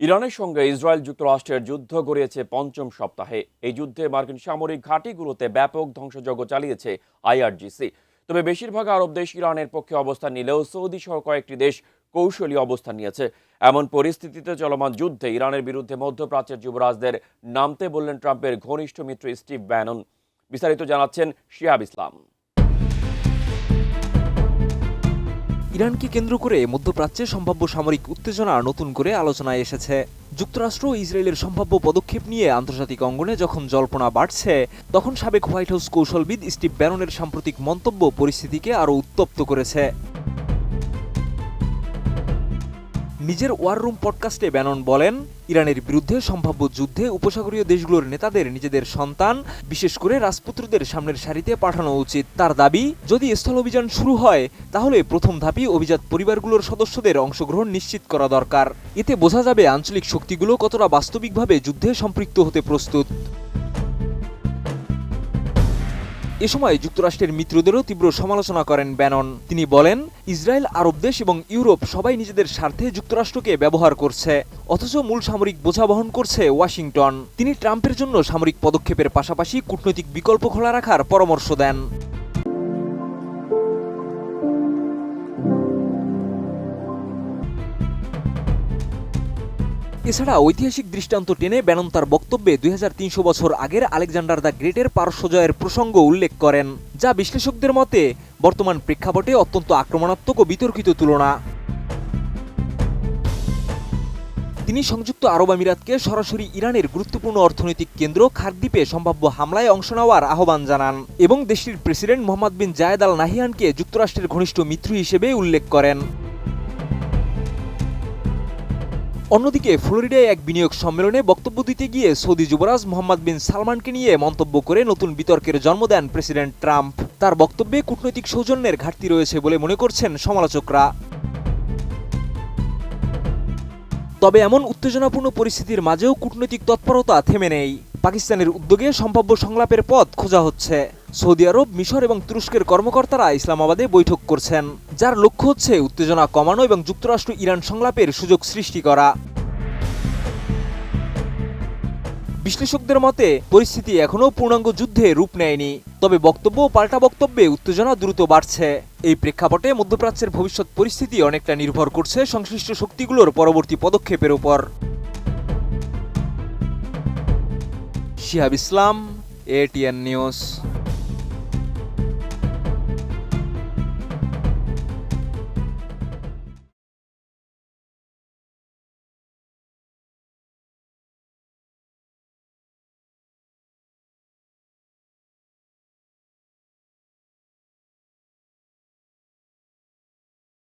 ইরানের সঙ্গে ইসরায়েল যুক্তরাষ্ট্রের যুদ্ধ গড়িয়েছে পঞ্চম সপ্তাহে। এই যুদ্ধে মার্কিন সামরিক ঘাঁটিগুলোতে ব্যাপক ধ্বংসযজ্ঞ চালিয়েছে আইআরজিসি। তবে বেশিরভাগ আরব দেশ ইরানের পক্ষে অবস্থান নিলেও সৌদি সহ কয়েকটি দেশ কৌশলী অবস্থান নিয়েছে। এমন পরিস্থিতিতে চলমান যুদ্ধে ইরানের বিরুদ্ধে মধ্যপ্রাচ্যের যুবরাজদের নামতে বললেন ট্রাম্পের ঘনিষ্ঠ মিত্র স্টিভ ব্যানন। বিস্তারিত জানাচ্ছেন শিহাব ইসলাম। ইরানকে কেন্দ্র করে মধ্যপ্রাচ্যে সম্ভাব্য সামরিক উত্তেজনা নতুন করে আলোচনায় এসেছে। যুক্তরাষ্ট্র ও ইসরায়েলের সম্ভাব্য পদক্ষেপ নিয়ে আন্তর্জাতিক অঙ্গনে যখন জল্পনা বাড়ছে, তখন সাবেক হোয়াইট হাউস কৌশলবিদ স্টিভ ব্যাননের সাম্প্রতিক মন্তব্য পরিস্থিতিকে আরও উত্তপ্ত করেছে। নিজের ওয়ার রুম পডকাস্টে ব্যানন বলেন, ইরানের বিরুদ্ধে সম্ভাব্য যুদ্ধে উপসাগরীয় দেশগুলোর নেতাদের নিজেদের সন্তান, বিশেষ করে রাজপুত্রদের সামনের সারিতে পাঠানো উচিত। তার দাবি, যদি স্থল অভিযান শুরু হয় তাহলে প্রথম ধাপই অভিজাত পরিবারগুলোর সদস্যদের অংশগ্রহণ নিশ্চিত করা দরকার। এতে বোঝা যাবে আঞ্চলিক শক্তিগুলো কতটা বাস্তবিকভাবে যুদ্ধে সম্পৃক্ত হতে প্রস্তুত। এ সময় যুক্তরাষ্ট্রের মিত্রদেরও তীব্র সমালোচনা করেন ব্যানন। তিনি বলেন, ইসরায়েল, আরব দেশ এবং ইউরোপ সবাই নিজেদের স্বার্থে যুক্তরাষ্ট্রকে ব্যবহার করছে, অথচ মূল সামরিক বোঝা বহন করছে ওয়াশিংটন। তিনি ট্রাম্পের জন্য সামরিক পদক্ষেপের পাশাপাশি কূটনৈতিক বিকল্প খোলা রাখার পরামর্শ দেন। এছাড়া ঐতিহাসিক দৃষ্টান্ত টেনে ব্যানন তার বক্তব্যে 2300 বছর আগের আলেকজান্ডার দ্য গ্রেটের পারস্য জয়ের প্রসঙ্গ উল্লেখ করেন, যা বিশ্লেষকদের মতে বর্তমান প্রেক্ষাপটে অত্যন্ত আক্রমণাত্মক ও বিতর্কিত তুলনা। তিনি সংযুক্ত আরব আমিরাতকে সরাসরি ইরানের গুরুত্বপূর্ণ অর্থনৈতিক কেন্দ্র খারদ্বীপে সম্ভাব্য হামলায় অংশ নেওয়ার আহ্বান জানান এবং দেশটির প্রেসিডেন্ট মোহাম্মদ বিন জায়েদ আল নাহিয়ানকে যুক্তরাষ্ট্রের ঘনিষ্ঠ মিত্র হিসেবে উল্লেখ করেন। অন্যদিকে ফ্লোরিডায় এক বিনিয়োগ সম্মেলনে বক্তব্য দিতে গিয়ে সৌদি যুবরাজ মোহাম্মদ বিন সালমানকে নিয়ে মন্তব্য করে নতুন বিতর্কের জন্ম দেন প্রেসিডেন্ট ট্রাম্প। তার বক্তব্যে কূটনৈতিক সৌজন্যের ঘাটতি রয়েছে বলে মনে করছেন সমালোচকরা। তবে এমন উত্তেজনাপূর্ণ পরিস্থিতির মাঝেও কূটনৈতিক তৎপরতা থেমে নেই। পাকিস্তানের উদ্যোগে সম্ভাব্য সংলাপের পথ খোঁজা হচ্ছে। সৌদি আরব, মিশর এবং তুরস্কের কর্মকর্তারা ইসলামাবাদে বৈঠক করছেন, যার লক্ষ্য হচ্ছে উত্তেজনা কমানো এবং যুক্তরাষ্ট্র ইরান সংলাপের সুযোগ সৃষ্টি করা। বিশ্লেষকদের মতে পরিস্থিতি এখনও পূর্ণাঙ্গ যুদ্ধে রূপ নেয়নি, তবে বক্তব্য ও পাল্টা বক্তব্যে উত্তেজনা দ্রুত বাড়ছে। এই প্রেক্ষাপটে মধ্যপ্রাচ্যের ভবিষ্যৎ পরিস্থিতি অনেকটা নির্ভর করছে সংশ্লিষ্ট শক্তিগুলোর পরবর্তী পদক্ষেপের উপর। শিহাব ইসলাম, ATN নিউজ।